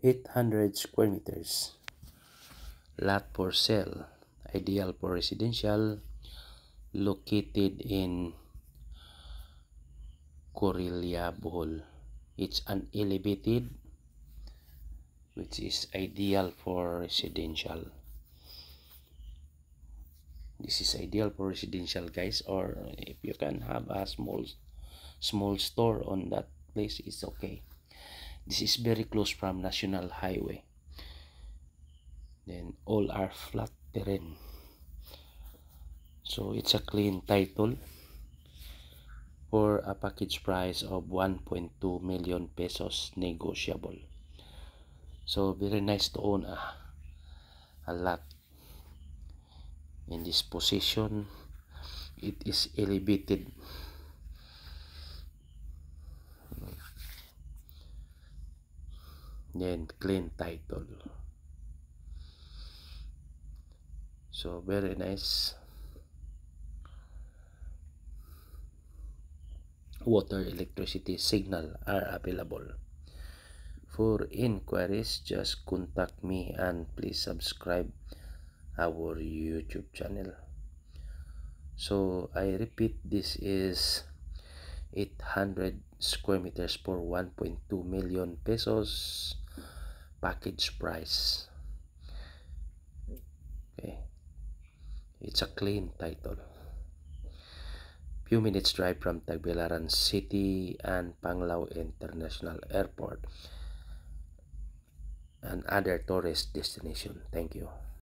800 square meters. Lot for sale. Ideal for residential. Located in Corilla, Bohol. It's an elevated, which is ideal for residential. This is ideal for residential, guys, or if you can have a small store on that place, is okay. This is very close from National Highway. Then all are flat terrain, so it's a clean title for a package price of 1.2 million pesos, negotiable. So very nice to own a lot in this position. It is elevated. Then clean title. So very nice. Water, electricity, signal are available. For inquiries, just contact me and please subscribe our YouTube channel. So I repeat, this is 800 square meters for 1.2 million pesos package price. Okay, it's a clean title. Few minutes drive from Tagbilaran City and Panglao International Airport and other tourist destination. Thank you.